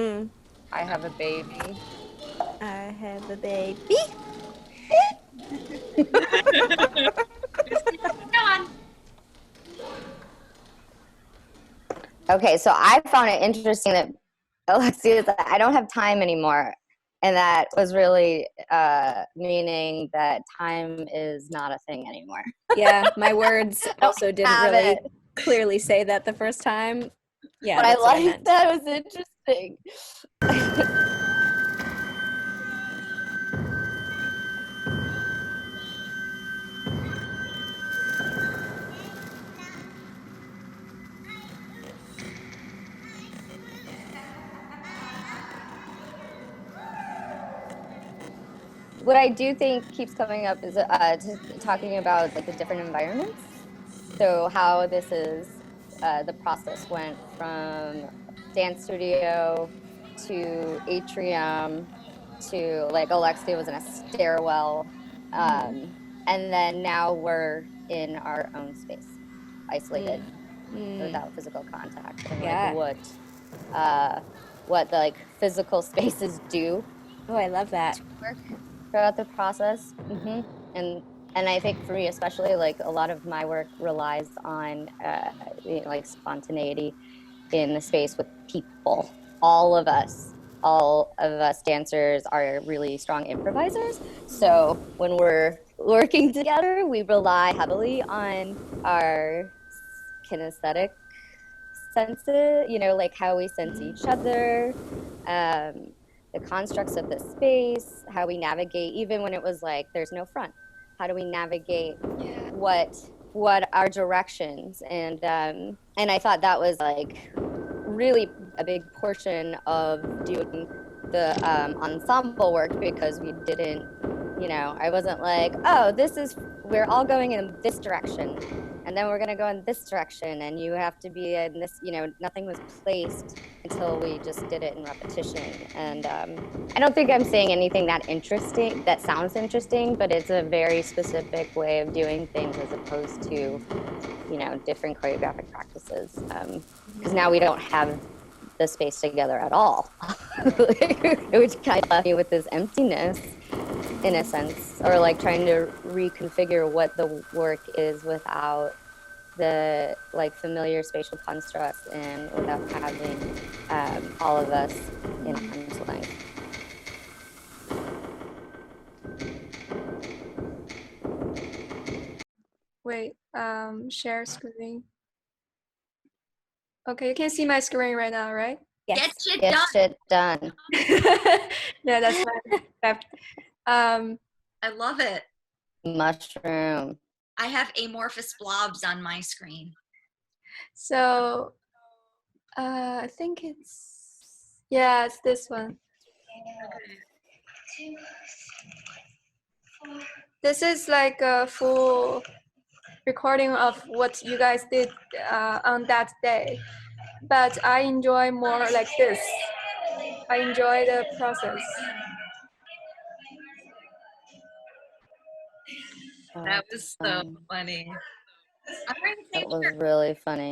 Mm. I have a baby. I have a baby. Just keep going. Okay, so I found it interesting that Alexia, I don't have time anymore. And that was really meaning that time is not a thing anymore. Yeah, my words also didn't have really it. clearly say that the first time. Yeah, But I that's what I liked meant. that. It was interesting. What I do think keeps coming up is talking about like the different environments. So how this is the process went from dance studio to atrium to like Alexia was in a stairwell, and then now we're in our own space, isolated, without physical contact, and like Yeah. what the like physical spaces do Oh, I love that. work throughout the process. And and I think for me especially, like a lot of my work relies on like spontaneity in the space with people. All of us dancers are really strong improvisers, so when we're working together we rely heavily on our kinesthetic senses, like how we sense each other, um, the constructs of the space, how we navigate, even when it was like there's no front. How do we navigate what our directions? And I thought that was like really a big portion of doing the ensemble work, because we didn't, I wasn't like, oh, we're all going in this direction and then we're going to go in this direction and you have to be in this, nothing was placed until we just did it in repetition. And I don't think I'm saying anything that sounds interesting, but it's a very specific way of doing things as opposed to, different choreographic practices. Because now we don't have the space together at all, which kind of left me with this emptiness in a sense, or like trying to reconfigure what the work is without the like familiar spatial constructs and without having all of us in arm's length. Wait, share screen. Okay, you can see my screen right now, right? Yes. Get shit Get done. shit done. Yeah, that's my I love it. Mushroom. I have amorphous blobs on my screen. so I think it's this one. This is like a full recording of what you guys did on that day, but I enjoy more like this. I enjoy the process. That was so funny. I'm wearing the That same was shirt. really funny.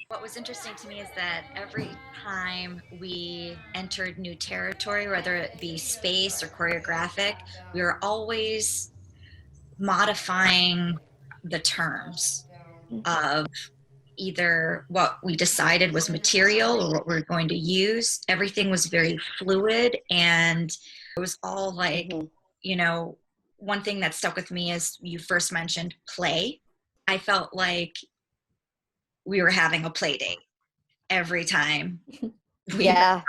What was interesting to me is that every time we entered new territory, whether it be space or choreographic, we were always modifying the terms of either what we decided was material or what we are going to use. Everything was very fluid, and it was all like, one thing that stuck with me is you first mentioned play. I felt like we were having a play date every time Yeah.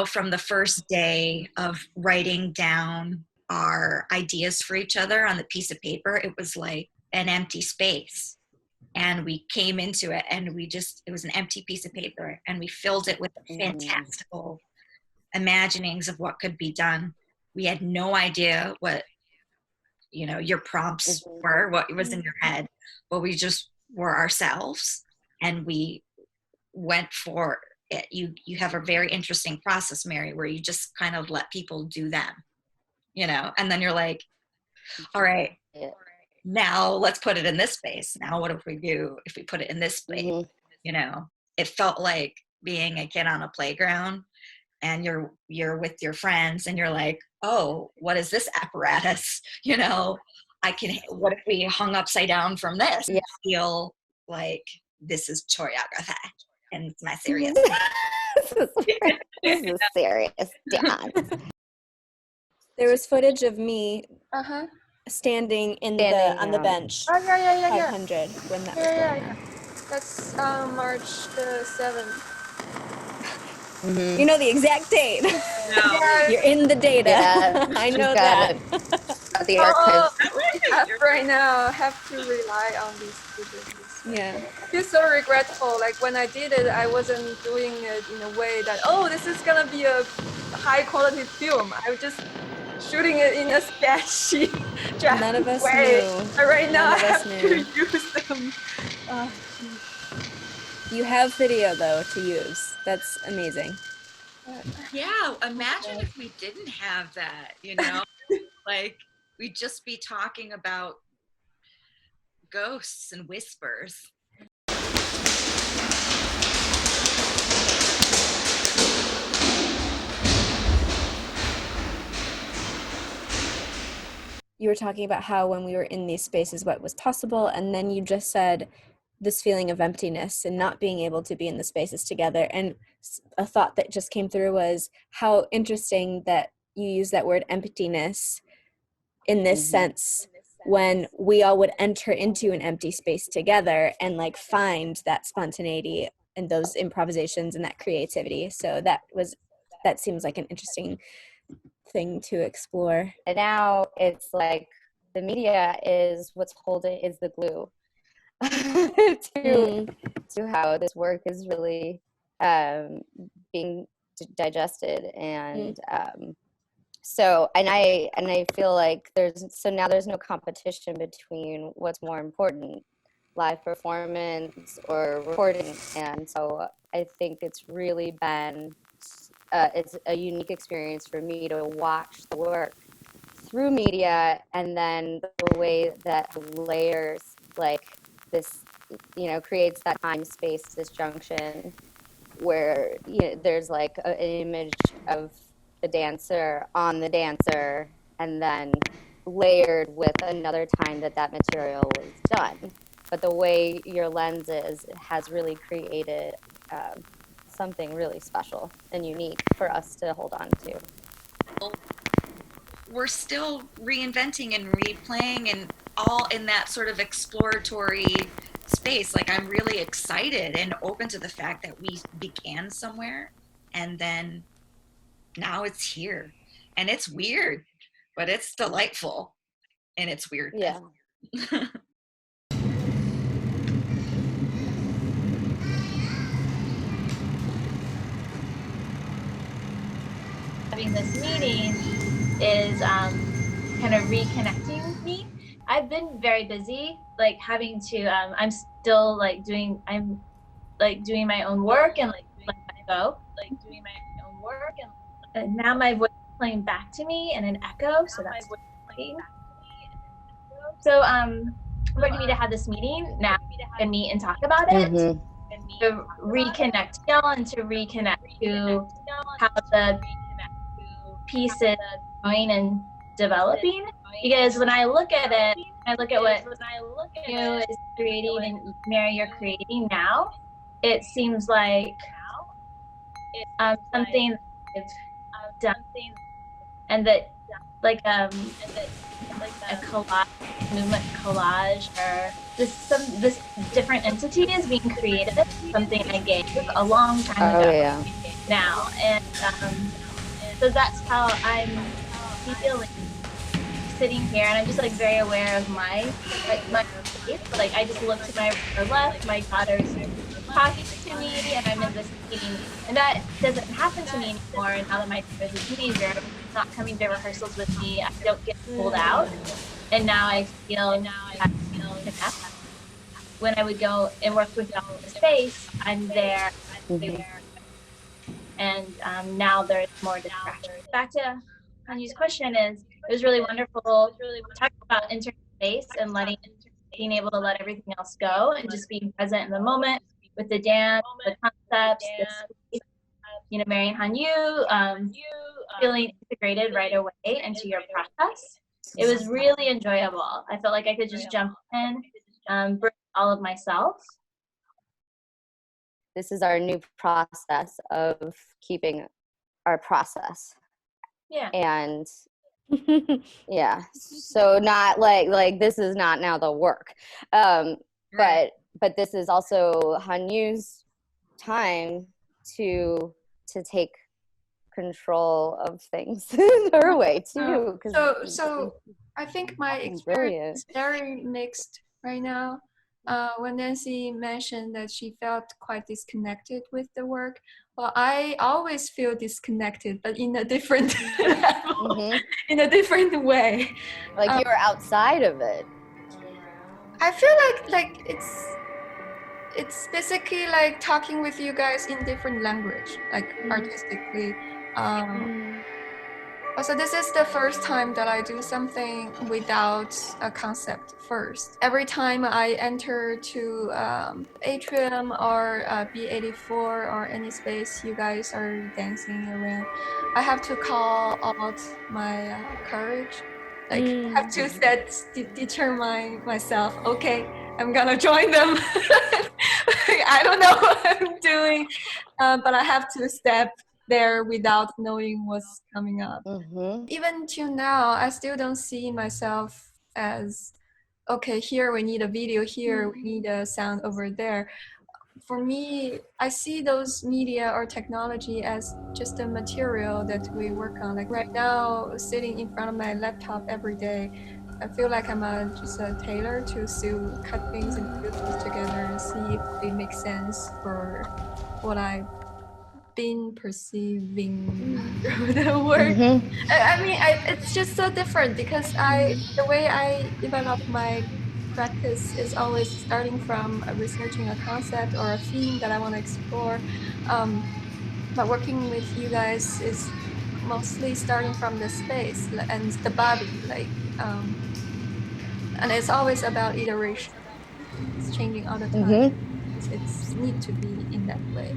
from the first day of writing down our ideas for each other on the piece of paper, it was like an empty space. And we came into it and it was an empty piece of paper and we filled it with fantastical imaginings of what could be done. We had no idea what, your prompts were, what was in your head, but we just were ourselves and we went for it. You have a very interesting process, Mary, where you just kind of let people do them, and then you're like, all right, now let's put it in this space. Now what if we do if we put it in this space? It felt like being a kid on a playground, and you're with your friends and you're like, oh, what is this apparatus? You know, what if we hung upside down from this? Yeah. I feel like this is choreography and it's my serious. This is serious dance. There was footage of me Uh-huh. standing Standing on the down. bench. Oh, yeah. 500 when that was Yeah. going on. That's March the 7th. Mhm. You know the exact date. Yeah. You're in the data. Yeah, I know got that. it. The archives. Right now, I have to rely on these videos. Yeah. I feel so regretful. Like when I did it, I wasn't doing it in a way that, oh, this is gonna be a high quality film. I was just shooting it in a sketchy, drastic None of us way. knew. But right now, None I of us have to knew. use them. Oh, You have video though to use. That's amazing. Yeah, imagine if we didn't have that, you know? Like, we'd just be talking about ghosts and whispers. You were talking about how when we were in these spaces, what was possible, and then you just said this feeling of emptiness and not being able to be in the spaces together. And a thought that just came through was how interesting that you use that word emptiness in this sense, when we all would enter into an empty space together and like find that spontaneity and those improvisations and that creativity. So that seems like an interesting thing to explore. And now it's like the media is what's holding, is the glue to how this work is really being digested. And so I feel like now there's no competition between what's more important, live performance or recording. And so I think it's really been it's a unique experience for me to watch the work through media, and then the way that layers like this, creates that time space disjunction where there's like an image of the dancer on the dancer, and then layered with another time that material was done. But the way your lens has really created something really special and unique for us to hold on to. We're still reinventing and replaying and all in that sort of exploratory space. Like, I'm really excited and open to the fact that we began somewhere and then now it's here. And it's weird, but it's delightful and it's weird. Yeah. Having this meeting is kind of reconnecting me. I've been very busy, like having to. I'm still doing my own work and doing my own work, and now my voice is playing back to me in an echo. So that's exciting. So ready me to have this meeting now and meet and talk about it. Mm-hmm. To reconnect y'all and to reconnect to how the piece is going and developing. Because when I look at it, I look at what you is creating and Mary, you're creating now. It seems like something I've done, and that like a collage, movement collage, or this different entity is being created. Something I gave a long time ago. Yeah. Now, and so that's how I'm feeling sitting here, and I'm just very aware of my space. I just look to my left, my daughter's talking to me, and I'm in this meeting, and that doesn't happen to me anymore. Now that my daughter's a teenager, not coming to rehearsals with me, I don't get pulled out, and now I feel connected. When I would go and work with y'all in the space, I'm there. And now there's more distraction. Back to Hanju's question it was really wonderful talking about entering space and being able to let everything else go and just being present in the moment with the dance, the concepts, marrying Hanyu, feeling integrated right away into your process. It was really enjoyable. I felt like I could just jump in, bring all of myself. This is our new process of keeping our process. Yeah. And yeah, so not like this is not now the work, but this is also Hanyu's time to take control of things her way too. So I think my experience is very mixed right now. When Nancy mentioned that she felt quite disconnected with the work, well, I always feel disconnected, but in a different level, in a different way. Like you were outside of it. I feel like it's basically like talking with you guys in different language, like artistically. Also, this is the first time that I do something without a concept first. Every time I enter to Atrium or B84 or any space you guys are dancing around, I have to call out my courage. Like, I have to determine myself, okay, I'm gonna join them. I don't know what I'm doing, but I have to step there without knowing what's coming up. Even till now, I still don't see myself as, okay, here we need a video, here we need a sound over there. For me, I see those media or technology as just a material that we work on. Like right now, sitting in front of my laptop every day, I feel like I'm just a tailor to cut things and put things together and see if they make sense for what I've been perceiving through the work. I mean, it's just so different because the way I develop my practice is always starting from researching a concept or a theme that I want to explore. But working with you guys is mostly starting from the space and the body, and it's always about iteration. It's changing all the time. It's need to be in that way.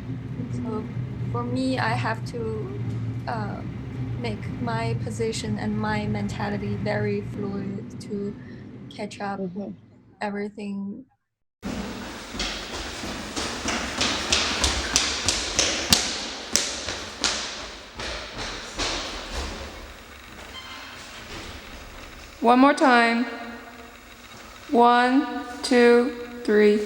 So for me, I have to make my position and my mentality very fluid to catch up everything. One more time. 1, 2, 3.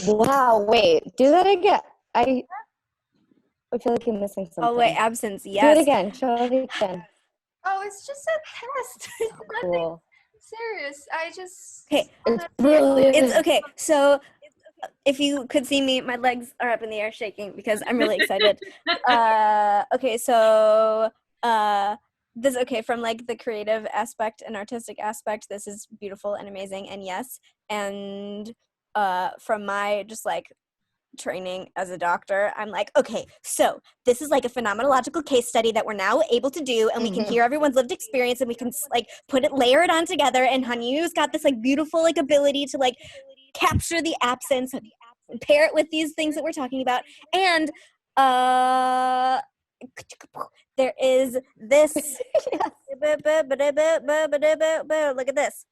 Wow, wait, do that again. I feel like I'm missing something. Oh wait, absence, yes. Do it again, show it again. Oh, it's just a test. It's nothing serious. I just... Okay, it's brilliant. It's okay. So if you could see me, my legs are up in the air shaking because I'm really excited. Okay, so this, okay, from like the creative aspect and artistic aspect, this is beautiful and amazing, and yes. And from my just like training as a doctor, I'm like, okay, so this is like a phenomenological case study that we're now able to do, and we can hear everyone's lived experience, and we can like layer it on together, and Hanyu's got this like beautiful like ability to like capture the absence and pair it with these things that we're talking about. And there is this look at this.